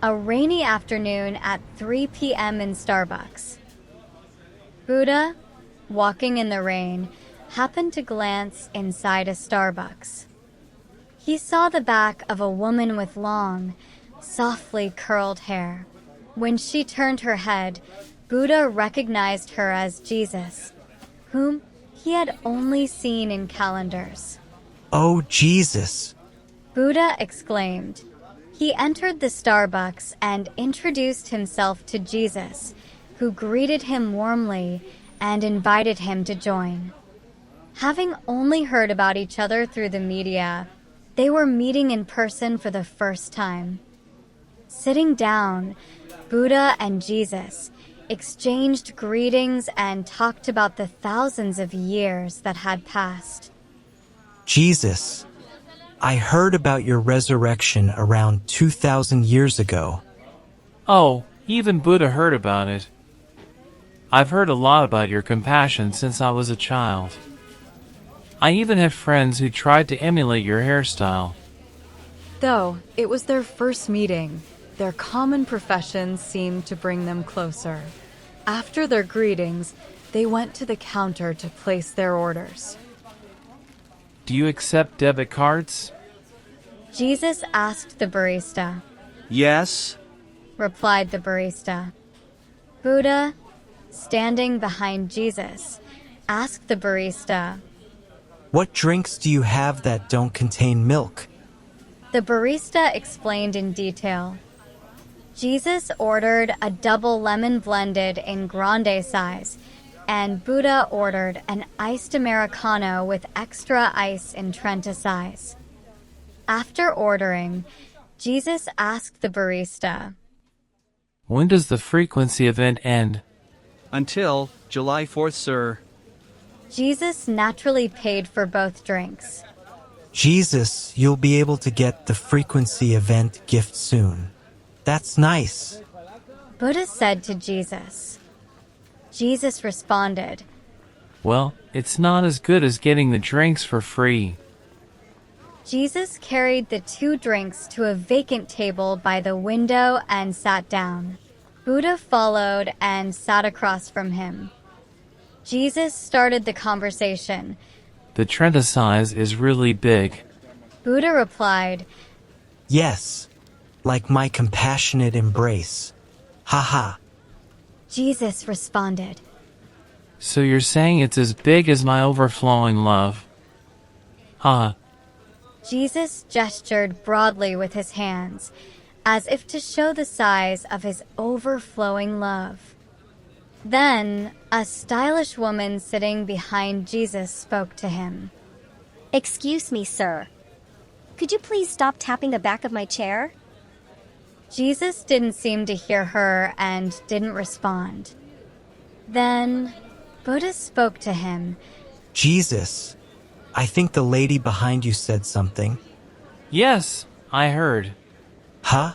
A rainy afternoon at 3 p.m. in Starbucks. Buddha, walking in the rain, happened to glance inside a Starbucks. He saw the back of a woman with long, softly curled hair. When she turned her head, Buddha recognized her as Jesus, whom he had only seen in calendars. Oh, Jesus! Buddha exclaimed. He entered the Starbucks and introduced himself to Jesus, who greeted him warmly and invited him to join. Having only heard about each other through the media, they were meeting in person for the first time. Sitting down, Buddha and Jesus exchanged greetings and talked about the thousands of years that had passed. Jesus, I heard about your resurrection around 2,000 years ago. Oh, even Buddha heard about it. I've heard a lot about your compassion since I was a child. I even have friends who tried to emulate your hairstyle. Though it was their first meeting, their common professions seemed to bring them closer. After their greetings, they went to the counter to place their orders. Do you accept debit cards? Jesus asked the barista. Yes. Replied the barista. Buddha, standing behind Jesus, asked the barista. What drinks do you have that don't contain milk? The barista explained in detail. Jesus ordered a double lemon blended in grande size, and Buddha ordered an iced Americano with extra ice in Trenta size. After ordering, Jesus asked the barista, When does the frequency event end? Until July 4th, sir. Jesus naturally paid for both drinks. Jesus, you'll be able to get the frequency event gift soon. That's nice. Buddha said to Jesus. Jesus responded, Well, it's not as good as getting the drinks for free. Jesus carried the two drinks to a vacant table by the window and sat down. Buddha followed and sat across from him. Jesus started the conversation. The Trenta size is really big. Buddha replied, Yes, like my compassionate embrace. Haha. Jesus responded, So you're saying it's as big as my overflowing love? Ha. Jesus gestured broadly with his hands, as if to show the size of his overflowing love. Then, a stylish woman sitting behind Jesus spoke to him. Excuse me, sir. Could you please stop tapping the back of my chair? Jesus didn't seem to hear her and didn't respond. Then, Buddha spoke to him. Jesus, I think the lady behind you said something. Yes, I heard. Huh?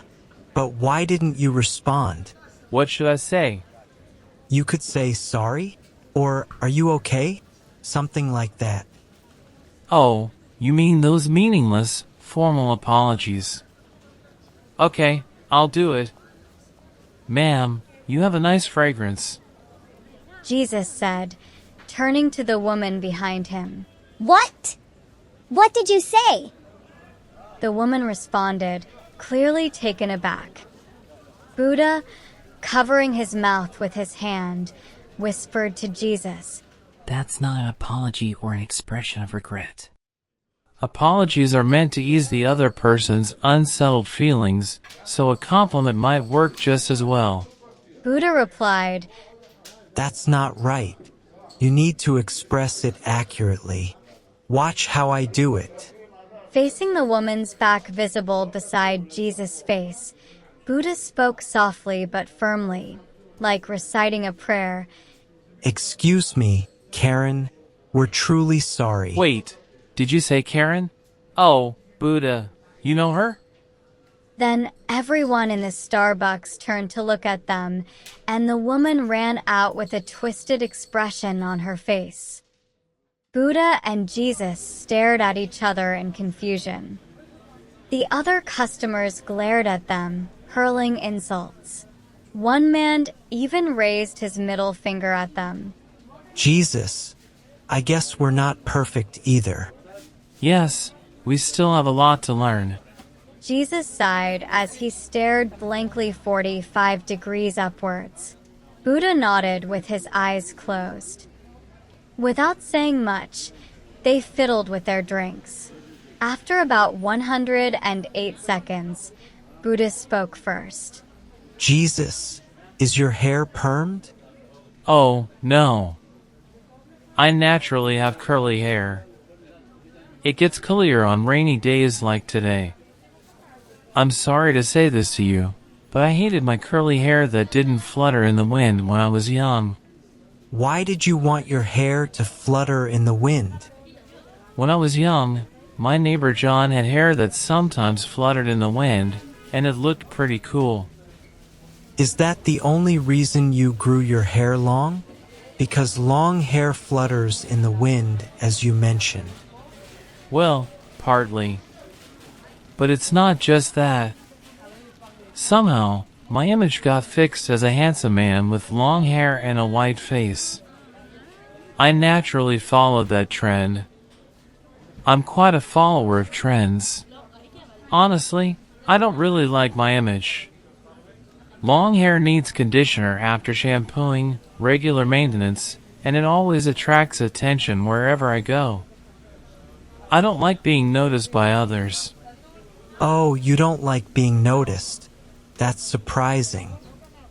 But why didn't you respond? What should I say? You could say sorry, or are you okay? Something like that. Oh, you mean those meaningless, formal apologies. Okay, I'll do it. Ma'am, you have a nice fragrance. Jesus said, turning to the woman behind him. What? What did you say? The woman responded, clearly taken aback. Buddha, covering his mouth with his hand, whispered to Jesus, That's not an apology or an expression of regret. Apologies are meant to ease the other person's unsettled feelings, so a compliment might work just as well. Buddha replied, That's not right. You need to express it accurately. Watch how I do it. Facing the woman's back visible beside Jesus' face, Buddha spoke softly but firmly, like reciting a prayer. Excuse me, Karen. We're truly sorry. Wait, did you say Karen? Oh, Buddha. You know her? Then everyone in the Starbucks turned to look at them, and the woman ran out with a twisted expression on her face. Buddha and Jesus stared at each other in confusion. The other customers glared at them, hurling insults. One man even raised his middle finger at them. Jesus, I guess we're not perfect either. Yes, we still have a lot to learn. Jesus sighed as he stared blankly 45 degrees upwards. Buddha nodded with his eyes closed. Without saying much, they fiddled with their drinks. After about 108 seconds, Buddha spoke first. Jesus, is your hair permed? Oh, no. I naturally have curly hair. It gets curlier on rainy days like today. I'm sorry to say this to you, but I hated my curly hair that didn't flutter in the wind when I was young. Why did you want your hair to flutter in the wind? When I was young, my neighbor John had hair that sometimes fluttered in the wind, and it looked pretty cool. Is that the only reason you grew your hair long? Because long hair flutters in the wind, as you mentioned. Well, partly. But it's not just that. Somehow, my image got fixed as a handsome man with long hair and a white face. I naturally followed that trend. I'm quite a follower of trends. Honestly, I don't really like my image. Long hair needs conditioner after shampooing, regular maintenance, and it always attracts attention wherever I go. I don't like being noticed by others. Oh, you don't like being noticed. That's surprising.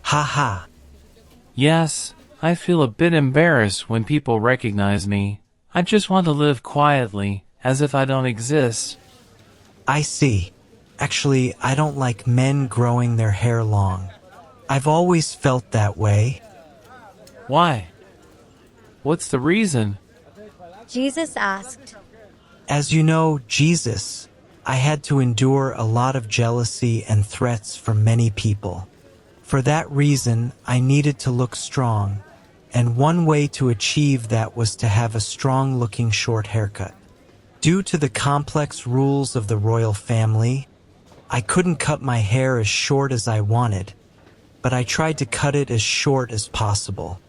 Ha ha. Yes, I feel a bit embarrassed when people recognize me. I just want to live quietly, as if I don't exist. I see. Actually, I don't like men growing their hair long. I've always felt that way. Why? What's the reason? Jesus asked. As you know, Jesus, I had to endure a lot of jealousy and threats from many people. For that reason, I needed to look strong, and one way to achieve that was to have a strong-looking short haircut. Due to the complex rules of the royal family, I couldn't cut my hair as short as I wanted, but I tried to cut it as short as possible.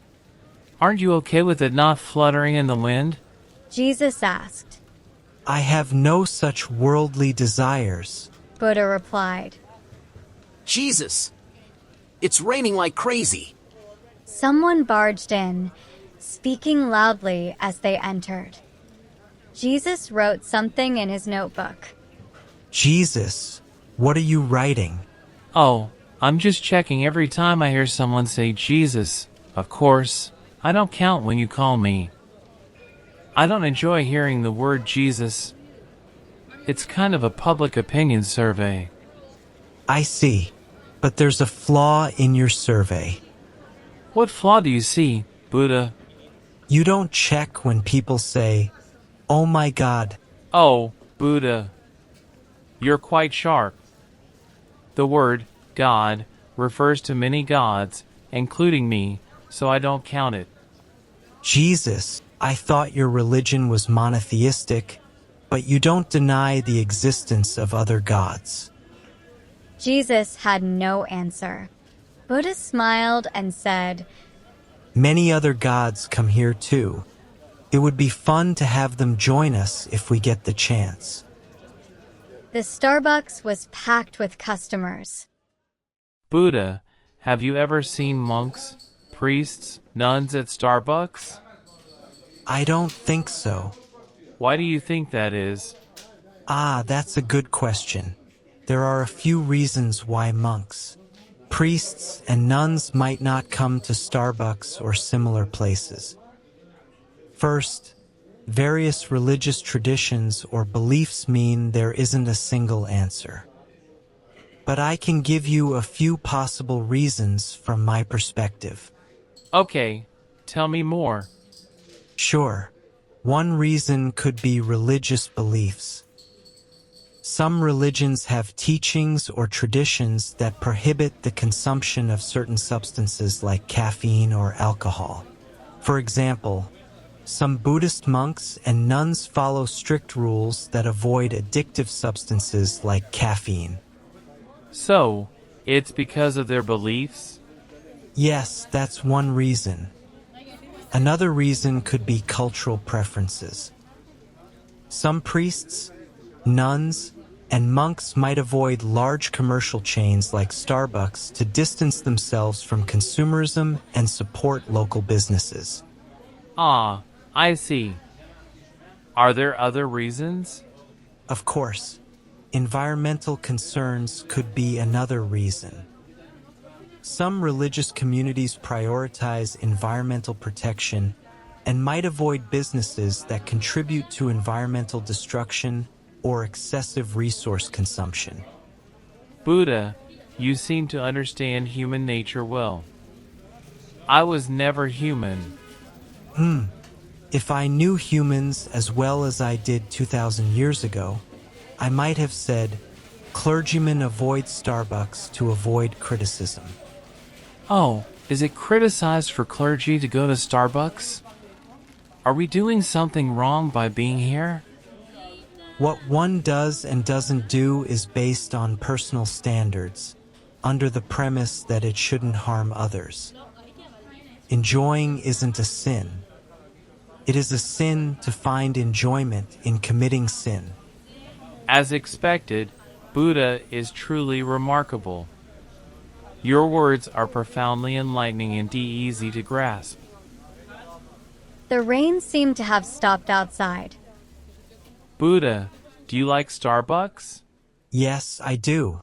Aren't you okay with it not fluttering in the wind? Jesus asked. I have no such worldly desires. Buddha replied. Jesus! It's raining like crazy. Someone barged in, speaking loudly as they entered. Jesus wrote something in his notebook. Jesus, what are you writing? Oh, I'm just checking every time I hear someone say Jesus. Of course, I don't count when you call me. I don't enjoy hearing the word Jesus. It's kind of a public opinion survey. I see, but there's a flaw in your survey. What flaw do you see, Buddha? You don't check when people say, "Oh my God." Oh, Buddha. You're quite sharp. The word God refers to many gods, including me, so I don't count it. Jesus, I thought your religion was monotheistic, but you don't deny the existence of other gods. Jesus had no answer. Buddha smiled and said, Many other gods come here too. It would be fun to have them join us if we get the chance. The Starbucks was packed with customers. Buddha, have you ever seen monks, priests, nuns at Starbucks? I don't think so. Why do you think that is? Ah, that's a good question. There are a few reasons why monks, priests, and nuns might not come to Starbucks or similar places. First, various religious traditions or beliefs mean there isn't a single answer. But I can give you a few possible reasons from my perspective. Okay, tell me more. Sure, one reason could be religious beliefs. Some religions have teachings or traditions that prohibit the consumption of certain substances like caffeine or alcohol. For example, some Buddhist monks and nuns follow strict rules that avoid addictive substances like caffeine. So, It's because of their beliefs? Yes, that's one reason. Another reason could be cultural preferences. Some priests, nuns, and monks might avoid large commercial chains like Starbucks to distance themselves from consumerism and support local businesses. Ah, I see. Are there other reasons? Of course, environmental concerns could be another reason. Some religious communities prioritize environmental protection and might avoid businesses that contribute to environmental destruction or excessive resource consumption. Buddha, you seem to understand human nature well. I was never human. If I knew humans as well as I did 2,000 years ago, I might have said, clergymen avoid Starbucks to avoid criticism. Oh, is it criticized for clergy to go to Starbucks? Are we doing something wrong by being here? What one does and doesn't do is based on personal standards, under the premise that it shouldn't harm others. Enjoying isn't a sin. It is a sin to find enjoyment in committing sin. As expected, Buddha is truly remarkable. Your words are profoundly enlightening and easy to grasp. The rain seemed to have stopped outside. Buddha, do you like Starbucks? Yes, I do.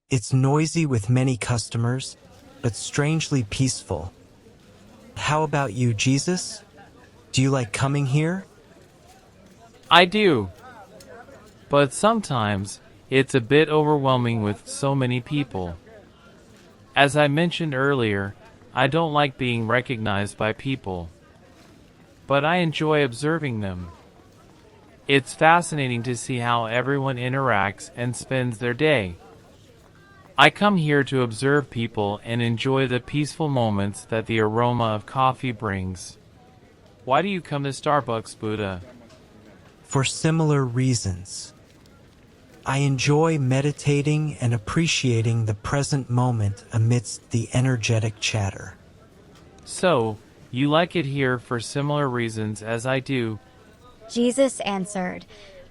It's noisy with many customers, but strangely peaceful. How about you, Jesus? Do you like coming here? I do. But sometimes it's a bit overwhelming with so many people. As I mentioned earlier, I don't like being recognized by people. But I enjoy observing them. It's fascinating to see how everyone interacts and spends their day. I come here to observe people and enjoy the peaceful moments that the aroma of coffee brings. Why do you come to Starbucks, Buddha? For similar reasons. I enjoy meditating and appreciating the present moment amidst the energetic chatter. So, you like it here for similar reasons as I do. Jesus answered,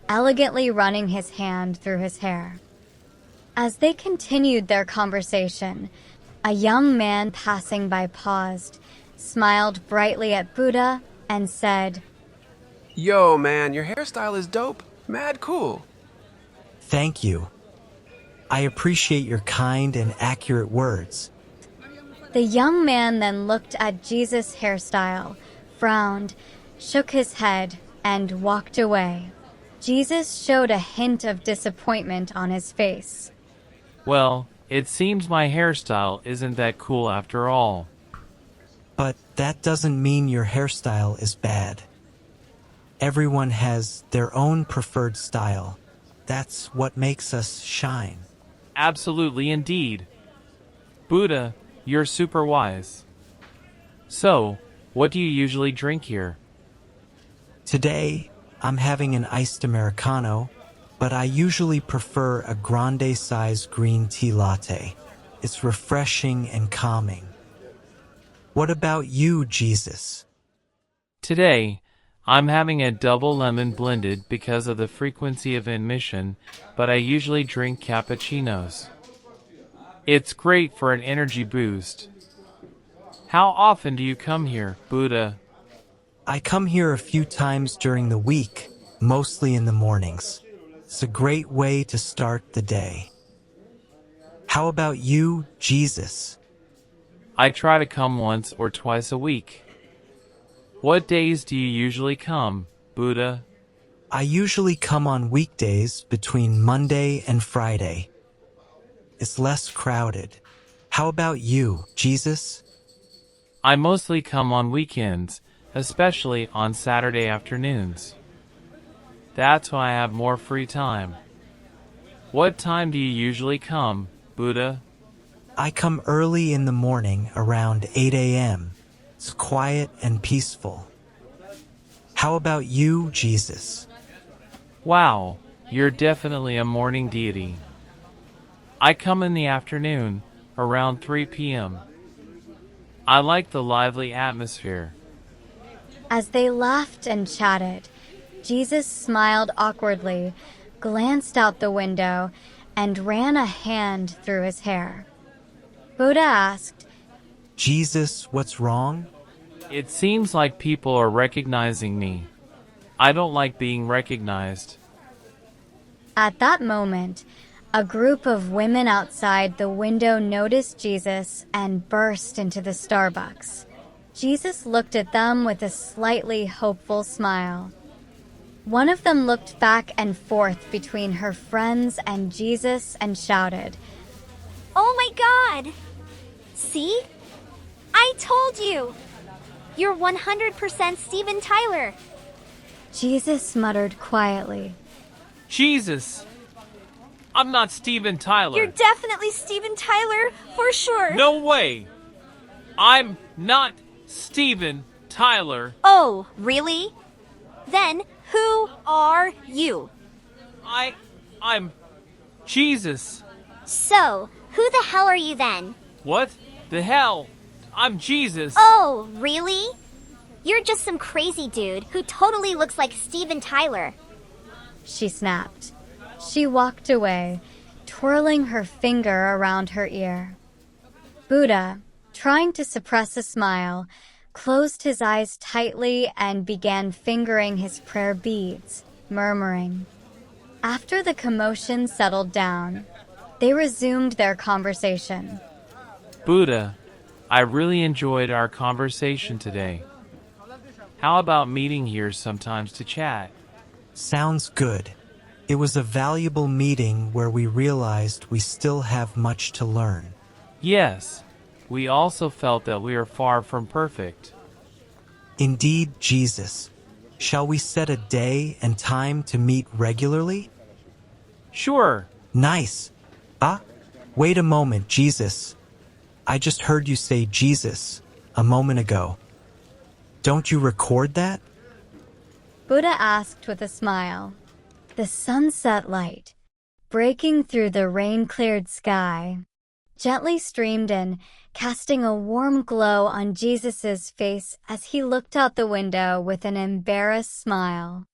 elegantly running his hand through his hair. As they continued their conversation, a young man passing by paused, smiled brightly at Buddha, and said, Yo, man, your hairstyle is dope. Mad cool. Thank you. I appreciate your kind and accurate words. The young man then looked at Jesus' hairstyle, frowned, shook his head, and walked away. Jesus showed a hint of disappointment on his face. Well, it seems my hairstyle isn't that cool after all. But that doesn't mean your hairstyle is bad. Everyone has their own preferred style. That's what makes us shine. Absolutely indeed. Buddha, you're super wise. So, what do you usually drink here? Today, I'm having an iced Americano, but I usually prefer a grande-sized green tea latte. It's refreshing and calming. What about you, Jesus? Today, I'm having a double lemon blended because of the frequency of emission, but I usually drink cappuccinos. It's great for an energy boost. How often do you come here, Buddha? I come here a few times during the week, mostly in the mornings. It's a great way to start the day. How about you, Jesus? I try to come once or twice a week. What days do you usually come, Buddha? I usually come on weekdays between Monday and Friday. It's less crowded. How about you, Jesus? I mostly come on weekends, especially on Saturday afternoons. That's why I have more free time. What time do you usually come, Buddha? I come early in the morning around 8 a.m. It's quiet and peaceful. How about you, Jesus? Wow, you're definitely a morning deity. I come in the afternoon, around 3 p.m. I like the lively atmosphere. As they laughed and chatted, Jesus smiled awkwardly, glanced out the window, and ran a hand through his hair. Buddha asked, Jesus, what's wrong? It seems like people are recognizing me. I don't like being recognized. At that moment, a group of women outside the window noticed Jesus and burst into the Starbucks. Jesus looked at them with a slightly hopeful smile. One of them looked back and forth between her friends and Jesus and shouted, Oh my god! See? I told you! You're 100% Steven Tyler! Jesus muttered quietly, Jesus! I'm not Steven Tyler. You're definitely Steven Tyler, for sure! No way! I'm not Steven Tyler. Oh, really? Then, who are you? I'm Jesus. So, who the hell are you then? What the hell? I'm Jesus. Oh, really? You're just some crazy dude who totally looks like Steven Tyler. she snapped. She walked away, twirling her finger around her ear. Buddha, trying to suppress a smile, closed his eyes tightly and began fingering his prayer beads, murmuring. After the commotion settled down, they resumed their conversation. Buddha, I really enjoyed our conversation today. How about meeting here sometimes to chat? Sounds good. It was a valuable meeting where we realized we still have much to learn. Yes, we also felt that we are far from perfect. Indeed, Jesus. Shall we set a day and time to meet regularly? Sure. Nice. Wait a moment, Jesus. I just heard you say Jesus a moment ago. Don't you record that? Buddha asked with a smile. The sunset light, breaking through the rain-cleared sky, gently streamed in, casting a warm glow on Jesus' face as he looked out the window with an embarrassed smile.